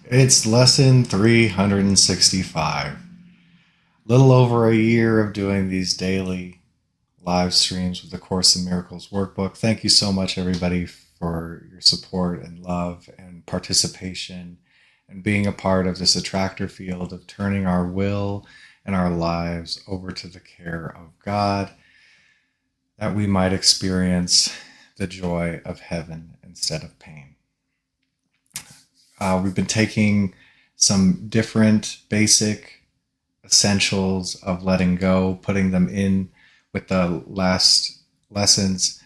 It's lesson 365. Little over a year of doing these daily live streams with the Course in Miracles workbook. Thank you so much, everybody, for your support and love and participation and being a part of this attractor field of turning our will and our lives over to the care of God, that we might experience the joy of heaven instead of pain. We've been taking some different basic essentials of letting go, putting them in with the last lessons,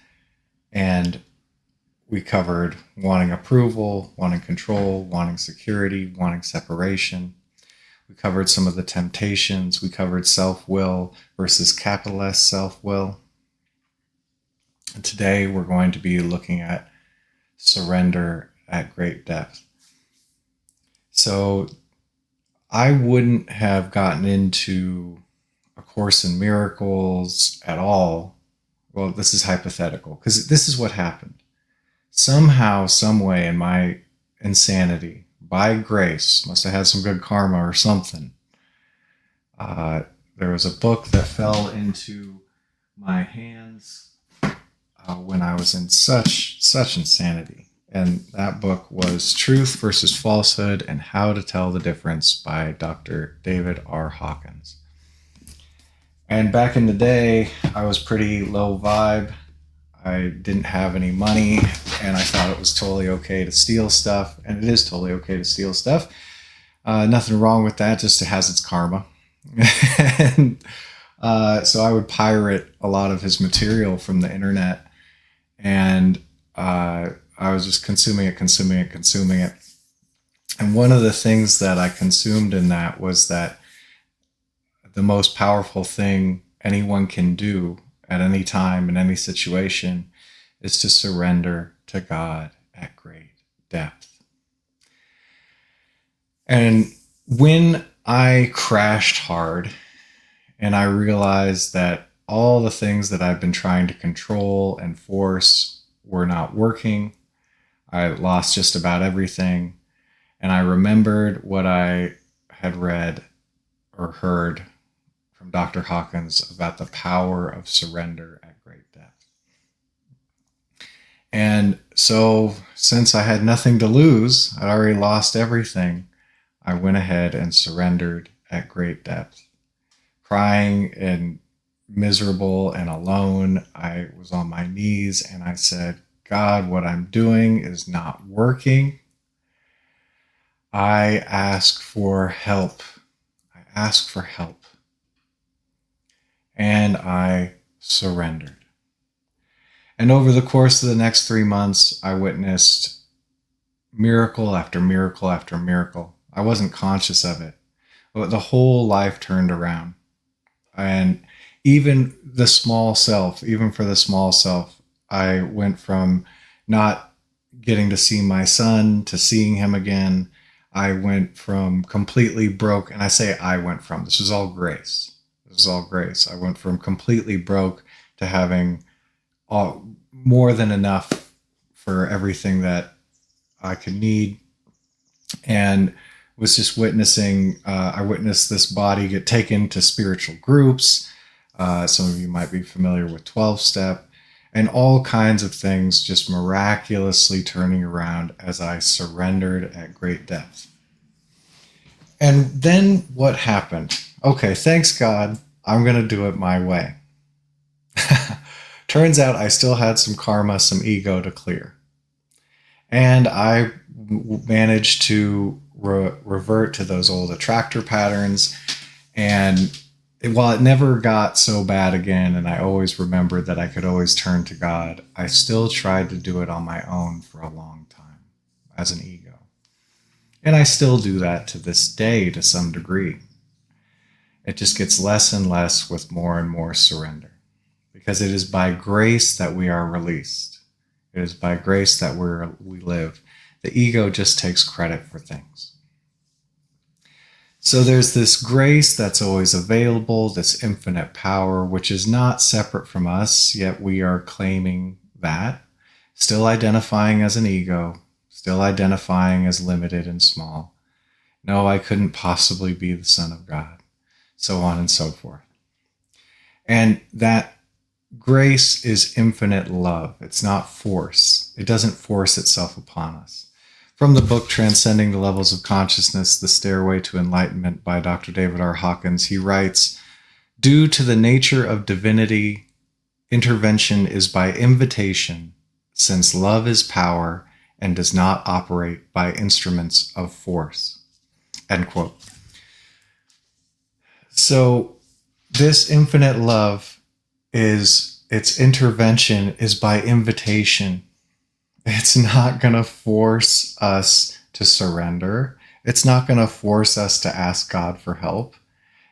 and we covered wanting approval, wanting control, wanting security, wanting separation. We covered some of the temptations. We covered self-will versus capital S self-will. And today we're going to be looking at surrender at great depth. So I wouldn't have gotten into A Course in Miracles at all. Well, this is hypothetical because this is what happened. Somehow, some way in my insanity, by grace, must have had some good karma or something. There was a book that fell into my hands when I was in such insanity. And that book was Truth versus Falsehood and How to Tell the Difference by Dr. David R Hawkins. And back in the day, I was pretty low vibe. I didn't have any money, and I thought it was totally okay to steal stuff. And it is totally okay to steal stuff. Nothing wrong with that, just it has its karma. And so I would pirate a lot of his material from the internet, and I was just consuming it. And one of the things that I consumed in that was that the most powerful thing anyone can do at any time in any situation is to surrender to God at great depth. And when I crashed hard and I realized that all the things that I've been trying to control and force were not working, I lost just about everything. And I remembered what I had read or heard from Dr. Hawkins about the power of surrender at great depth. And so, since I had nothing to lose, I'd already lost everything, I went ahead and surrendered at great depth. Crying and miserable and alone, I was on my knees and I said, God, what I'm doing is not working. I ask for help. I ask for help. And I surrendered. And over the course of the next 3 months, I witnessed miracle after miracle after miracle. I wasn't conscious of it, but the whole life turned around. And even the small self, even for the small self, I went from not getting to see my son to seeing him again. I went from completely broke, and I say I went from, this was all grace. This is all grace. I went from completely broke to having more than enough for everything that I could need, and was just witnessing, I witnessed this body get taken to spiritual groups. Some of you might be familiar with 12-step. And all kinds of things just miraculously turning around as I surrendered at great depth. And then what happened? Okay, thanks God, I'm going to do it my way. Turns out I still had some karma, some ego to clear. And I managed to revert to those old attractor patterns. And while it never got so bad again, and I always remembered that I could always turn to God, I still tried to do it on my own for a long time as an ego. And I still do that to this day to some degree. It just gets less and less with more and more surrender, because it is by grace that we are released. It is by grace that we live. The ego just takes credit for things. So there's this grace that's always available, this infinite power, which is not separate from us, yet we are claiming that, still identifying as an ego, still identifying as limited and small. No, I couldn't possibly be the Son of God, so on and so forth. And that grace is infinite love. It's not force. It doesn't force itself upon us. From the book Transcending the Levels of Consciousness, The Stairway to Enlightenment by Dr. David R. Hawkins, he writes, "Due to the nature of divinity, intervention is by invitation, since love is power and does not operate by instruments of force." End quote. So this infinite love its intervention is by invitation. It's not going to force us to surrender. It's not going to force us to ask God for help.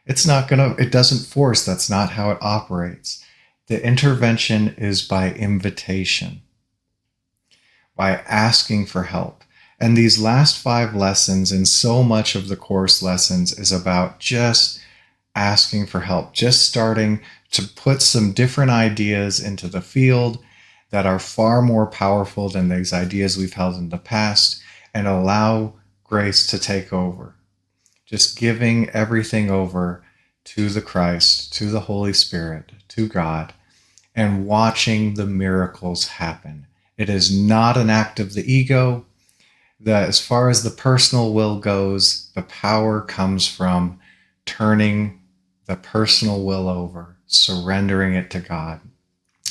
It doesn't force. That's not how it operates. The intervention is by invitation, by asking for help. And these last 5 lessons and so much of the course lessons is about just asking for help, just starting to put some different ideas into the field that are far more powerful than these ideas we've held in the past, and allow grace to take over. Just giving everything over to the Christ, to the Holy Spirit, to God, and watching the miracles happen. It is not an act of the ego. As far as the personal will goes, the power comes from turning the personal will over, surrendering it to God,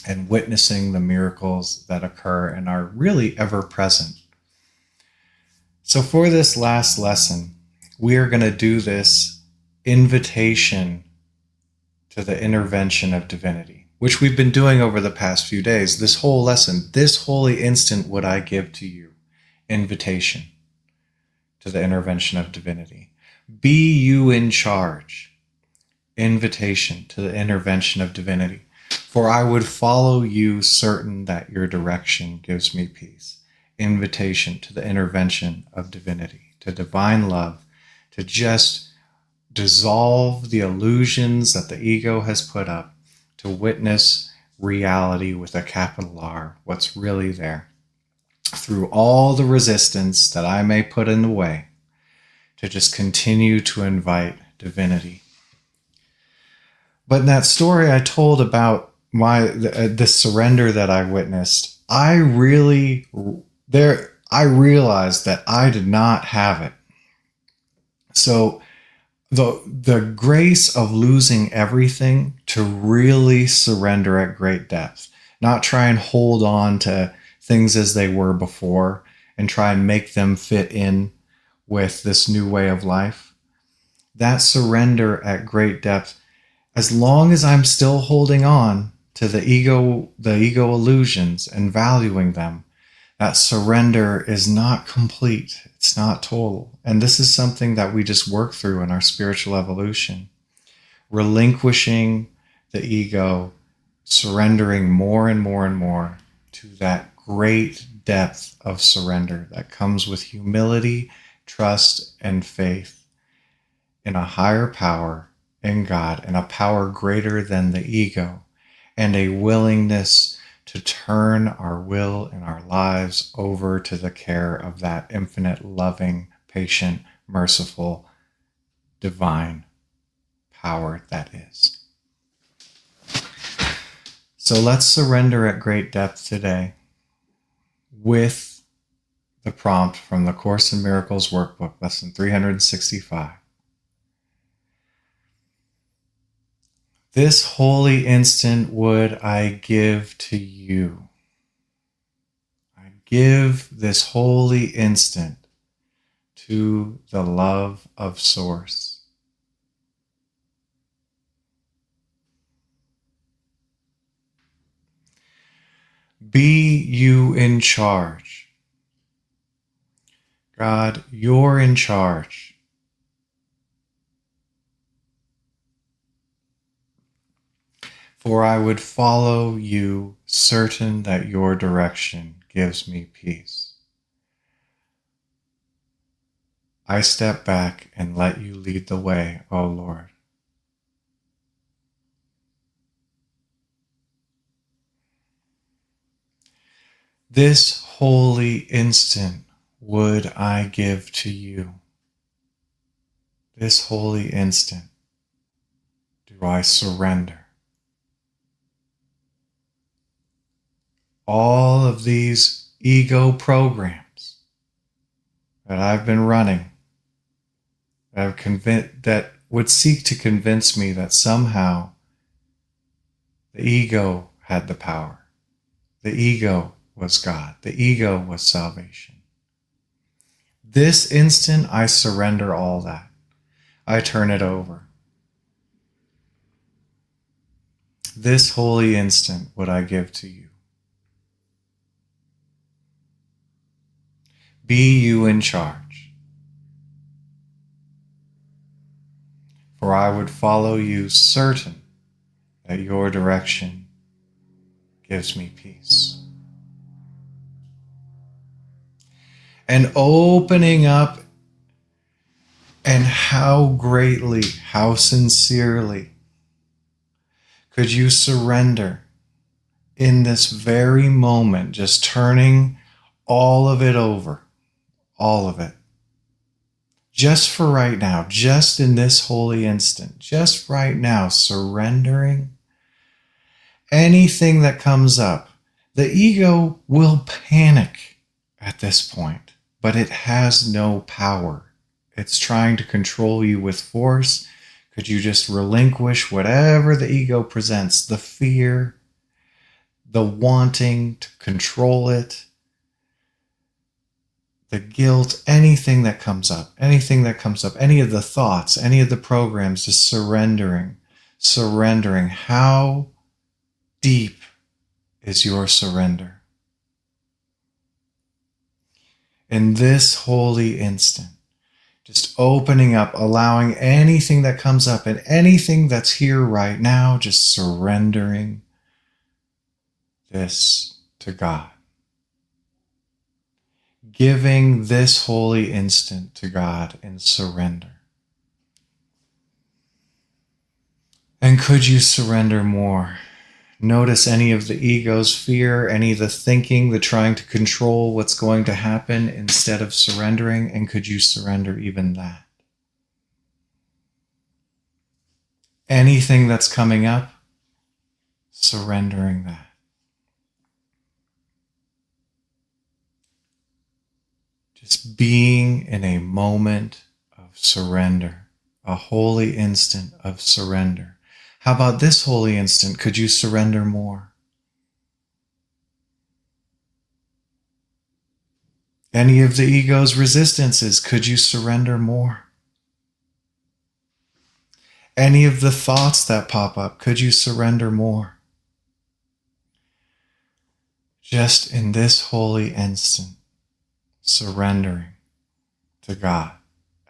and witnessing the miracles that occur and are really ever present. So for this last lesson, we are going to do this invitation to the intervention of divinity, which we've been doing over the past few days. This whole lesson, this holy instant would I give to you, invitation to the intervention of divinity. Be you in charge, invitation to the intervention of divinity. For I would follow you, certain that your direction gives me peace. Invitation to the intervention of divinity, to divine love, to just dissolve the illusions that the ego has put up, to witness reality with a capital R, what's really there, through all the resistance that I may put in the way, to just continue to invite divinity. But in that story I told about the surrender that I witnessed, I realized that I did not have it. So the grace of losing everything to really surrender at great depth, not try and hold on to things as they were before and try and make them fit in with this new way of life. That surrender at great depth, as long as I'm still holding on to the ego illusions and valuing them, that surrender is not complete. It's not total. And this is something that we just work through in our spiritual evolution. Relinquishing the ego, surrendering more and more and more to that great depth of surrender that comes with humility, trust, and faith in a higher power, in God, and a power greater than the ego, and a willingness to turn our will and our lives over to the care of that infinite, loving, patient, merciful, divine power that is. So let's surrender at great depth today with the prompt from the Course in Miracles Workbook, Lesson 365. This holy instant would I give to you. I give this holy instant to the love of Source. Be you in charge. God, you're in charge. For I would follow you, certain that your direction gives me peace. I step back and let you lead the way, O Lord. This holy instant would I give to you. this holy instant, do I surrender all of these ego programs that I've been running, that would seek to convince me that somehow the ego had the power. The ego was God. The ego was salvation. This instant, I surrender all that. I turn it over. This holy instant would I give to you. Be you in charge. For I would follow you, certain that your direction gives me peace. And opening up, and how greatly, how sincerely could you surrender in this very moment, just turning all of it over, all of it. Just for right now, just in this holy instant, just right now, surrendering anything that comes up. The ego will panic at this point, but it has no power. It's trying to control you with force. Could you just relinquish whatever the ego presents, the fear, the wanting to control it, the guilt, anything that comes up, any of the thoughts, any of the programs, just surrendering. How deep is your surrender? In this holy instant, just opening up, allowing anything that comes up and anything that's here right now, just surrendering this to God. Giving this holy instant to God in surrender. And could you surrender more? Notice any of the ego's fear, any of the thinking, the trying to control what's going to happen instead of surrendering, and could you surrender even that? Anything that's coming up, surrendering that. Just being in a moment of surrender, a holy instant of surrender. How about this holy instant? Could you surrender more? Any of the ego's resistances, could you surrender more? Any of the thoughts that pop up, could you surrender more? Just in this holy instant, surrendering to God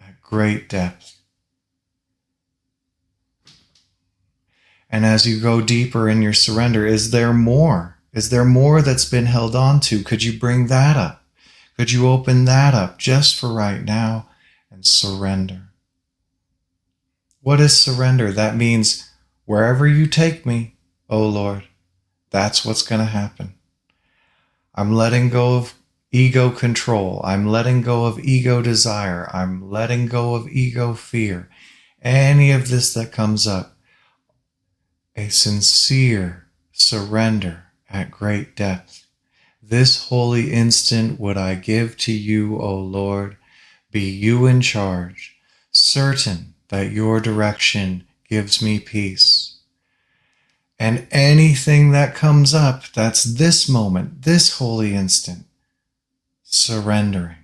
at great depth. And as you go deeper in your surrender, is there more? Is there more that's been held on to? Could you bring that up? Could you open that up just for right now and surrender? What is surrender? That means wherever you take me, oh Lord, that's what's going to happen. I'm letting go of ego control. I'm letting go of ego desire. I'm letting go of ego fear. Any of this that comes up, a sincere surrender at great depth. This holy instant would I give to you, O Lord. Be you in charge, certain that your direction gives me peace. And anything that comes up, that's this moment, this holy instant, surrendering.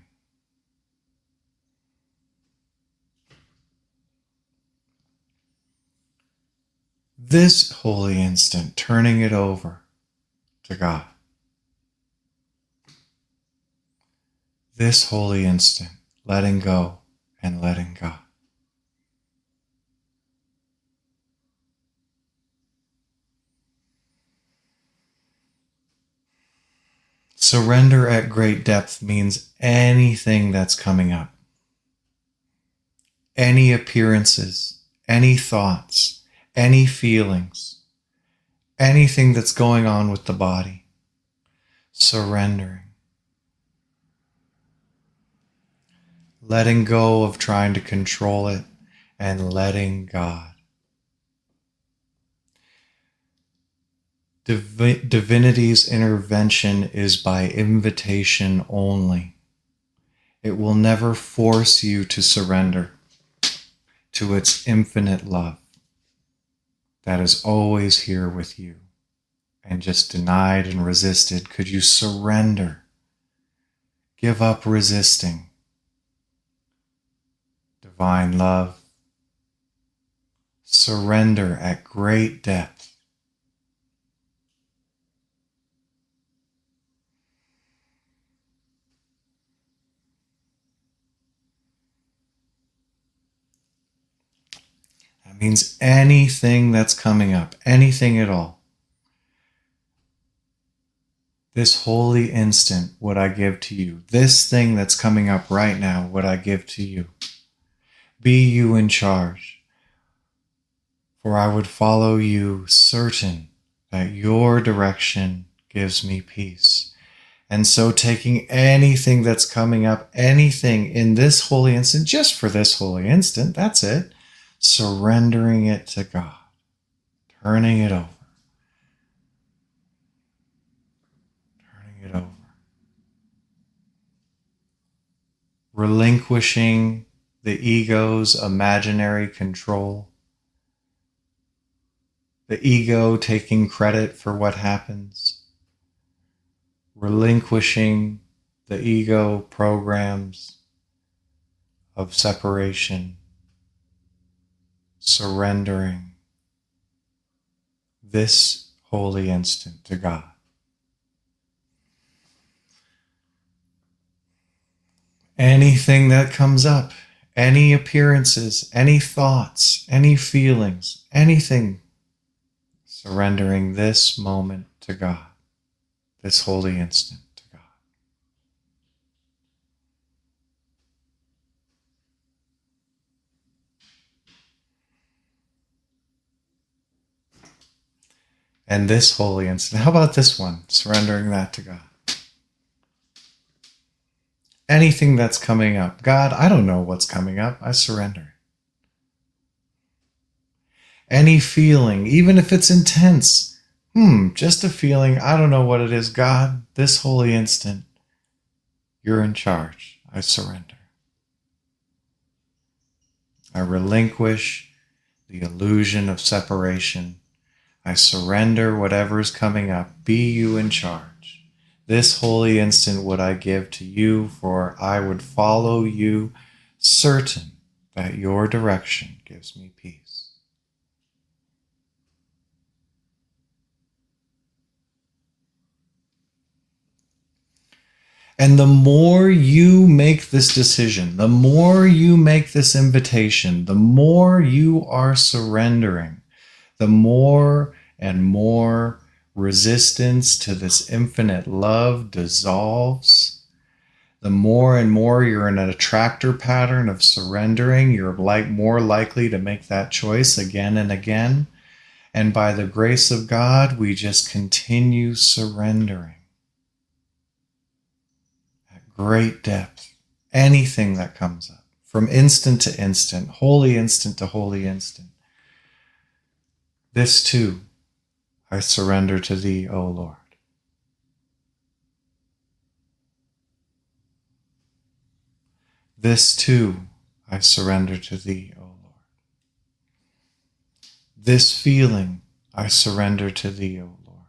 This holy instant, turning it over to God. This holy instant, letting go and letting God. Surrender at great depth means anything that's coming up. Any appearances, any thoughts, any feelings, anything that's going on with the body. Surrendering. Letting go of trying to control it. and letting God. Divinity's intervention is by invitation only. It will never force you to surrender to its infinite love that is always here with you and just denied and resisted. Could you surrender? Give up resisting. Divine love. Surrender at great depth. That means anything that's coming up, anything at all. This holy instant would I give to you. This thing that's coming up right now would I give to you. Be you in charge. For I would follow you, certain that your direction gives me peace. And so taking anything that's coming up, anything in this holy instant, just for this holy instant, that's it. Surrendering it to God. Turning it over. Turning it over. Relinquishing the ego's imaginary control. The ego taking credit for what happens. Relinquishing the ego programs of separation. Surrendering this holy instant to God. Anything that comes up, any appearances, any thoughts, any feelings, anything, surrendering this moment to God, this holy instant to God. And this holy instant, how about this one? Surrendering that to God. Anything that's coming up. God, I don't know what's coming up. I surrender. Any feeling, even if it's intense, just a feeling, I don't know what it is. God, this holy instant, you're in charge. I surrender. I relinquish the illusion of separation. I surrender whatever's coming up. Be you in charge. This holy instant would I give to you, for I would follow you, certain that your direction gives me peace. And the more you make this decision, the more you make this invitation, the more you are surrendering, the more and more resistance to this infinite love dissolves. The more and more you're in an attractor pattern of surrendering, you're more likely to make that choice again and again. And by the grace of God, we just continue surrendering at great depth. Anything that comes up, from instant to instant, holy instant to holy instant. This too, I surrender to thee, O Lord. This too, I surrender to thee, O Lord. This feeling, I surrender to thee, O Lord.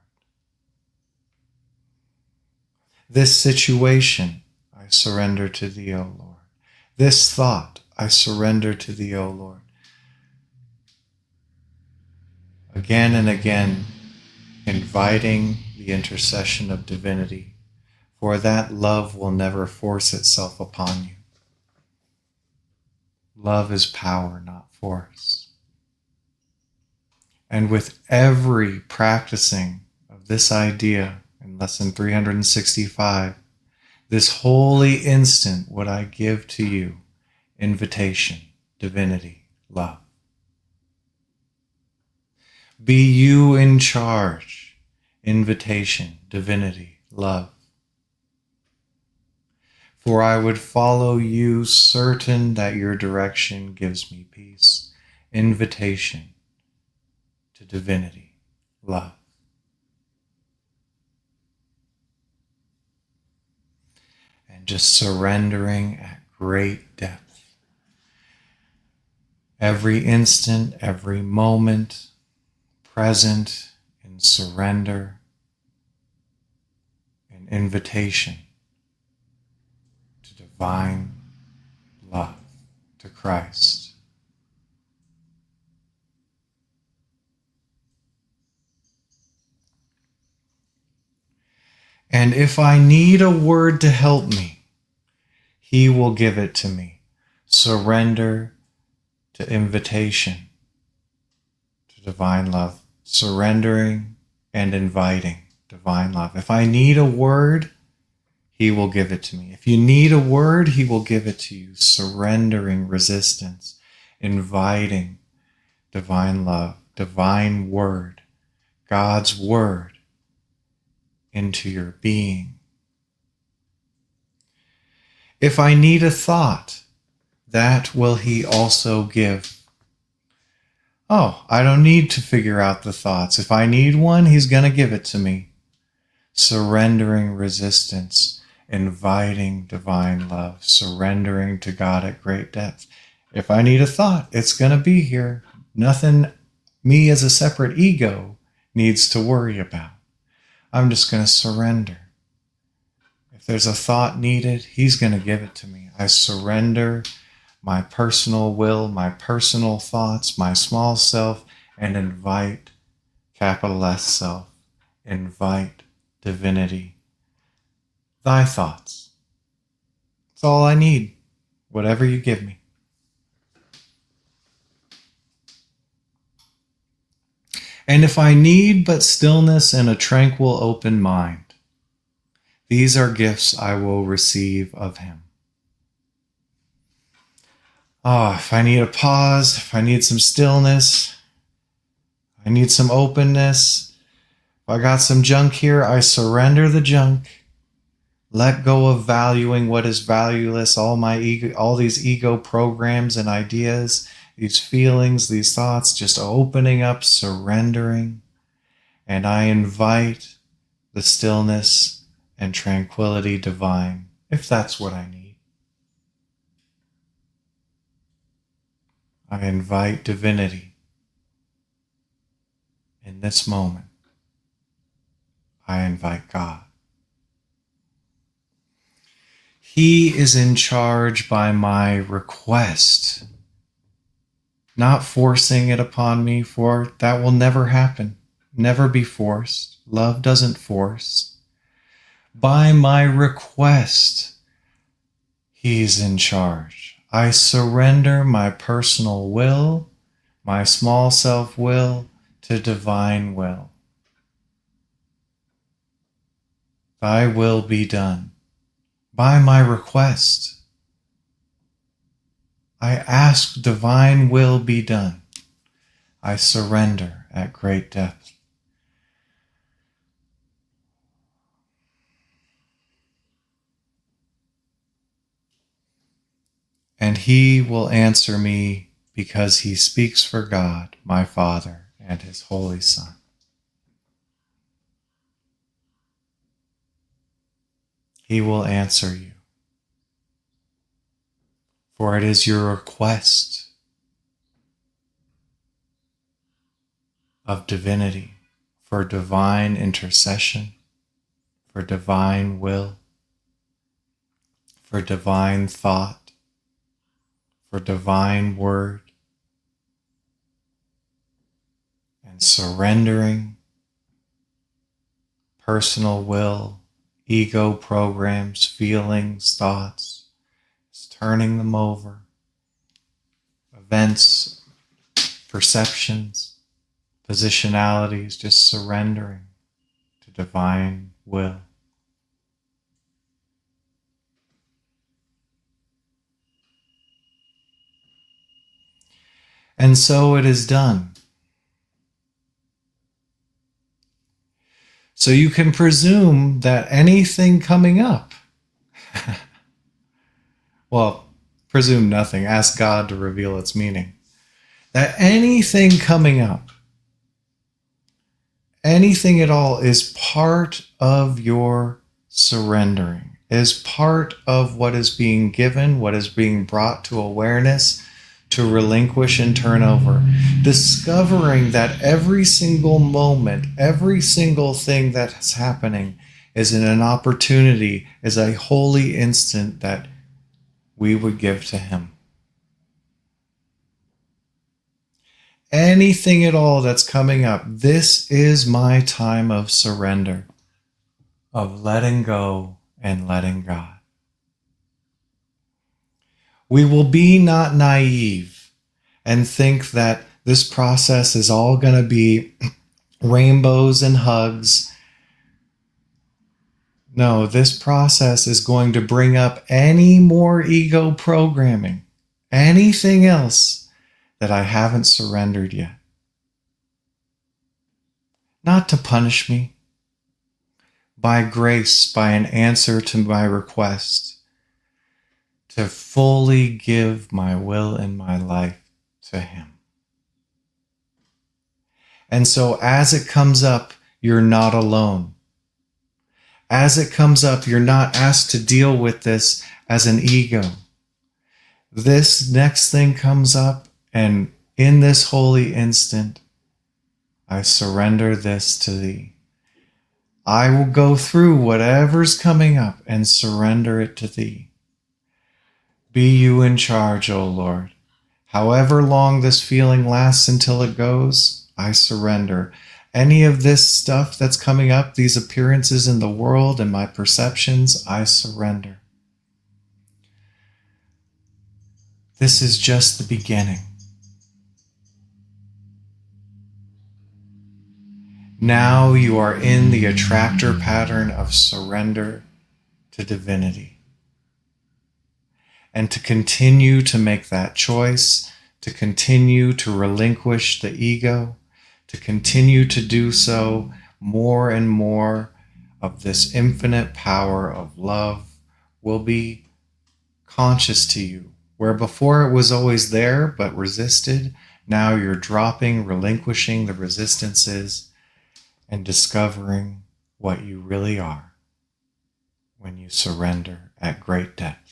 This situation, I surrender to thee, O Lord. This thought, I surrender to thee, O Lord. Again and again, inviting the intercession of divinity, for that love will never force itself upon you. Love is power, not force. And with every practicing of this idea in lesson 365, this holy instant would I give to you invitation, divinity, love. Be you in charge, invitation, divinity, love. For I would follow you, certain that your direction gives me peace. Invitation to divinity, love. And just surrendering at great depth. Every instant, every moment, present in surrender, an invitation to divine love, to Christ. And if I need a word to help me, He will give it to me. Surrender to invitation to divine love. Surrendering and inviting divine love. If I need a word, He will give it to me. If you need a word, He will give it to you. Surrendering resistance, inviting divine love, divine word, God's word into your being. If I need a thought, that will He also give. Oh, I don't need to figure out the thoughts. If I need one, He's going to give it to me. Surrendering resistance, inviting divine love, surrendering to God at great depth. If I need a thought, it's going to be here. Nothing me as a separate ego needs to worry about. I'm just going to surrender. If there's a thought needed, He's going to give it to me. I surrender my personal will, my personal thoughts, my small self, and invite, capital S self, invite divinity. Thy thoughts. It's all I need, whatever you give me. And if I need but stillness and a tranquil open mind, these are gifts I will receive of Him. If I need a pause, if I need some stillness, I need some openness, if I got some junk here, I surrender the junk. Let go of valuing what is valueless, all these ego programs and ideas, these feelings, these thoughts, just opening up, surrendering. And I invite the stillness and tranquility divine, if that's what I need. I invite divinity in this moment. I invite God. He is in charge by my request, not forcing it upon me, for that will never happen, never be forced. Love doesn't force. By my request, He's in charge. I surrender my personal will, my small self will, to divine will. Thy will be done. By my request, I ask divine will be done. I surrender at great depth. And He will answer me because He speaks for God, my Father, and His Holy Son. He will answer you. For it is your request of divinity, for divine intercession, for divine will, for divine thought, for divine word, and surrendering personal will, ego programs, feelings, thoughts, turning them over, events, perceptions, positionalities, just surrendering to divine will. And so it is done. So you can presume that anything coming up Well, presume nothing. Ask God to reveal its meaning. That anything coming up, anything at all, is part of your surrendering, is part of what is being given, what is being brought to awareness, to relinquish and turn over. Discovering that every single moment, every single thing that's happening is an opportunity, is a holy instant that we would give to Him. Anything at all that's coming up, this is my time of surrender, of letting go and letting God. We will be not naive and think that this process is all going to be rainbows and hugs. No, this process is going to bring up any more ego programming, anything else that I haven't surrendered yet. Not to punish me, by grace, by an answer to my request, to fully give my will and my life to Him. And so as it comes up, you're not alone. As it comes up, you're not asked to deal with this as an ego. This next thing comes up, and in this holy instant, I surrender this to Thee. I will go through whatever's coming up and surrender it to Thee. Be You in charge, O Lord. However long this feeling lasts until it goes, I surrender. Any of this stuff that's coming up, these appearances in the world and my perceptions, I surrender. This is just the beginning. Now you are in the attractor pattern of surrender to divinity. And to continue to make that choice, to continue to relinquish the ego, to continue to do so, more and more of this infinite power of love will be conscious to you. Where before it was always there but resisted, now you're dropping, relinquishing the resistances, and discovering what you really are when you surrender at great depth.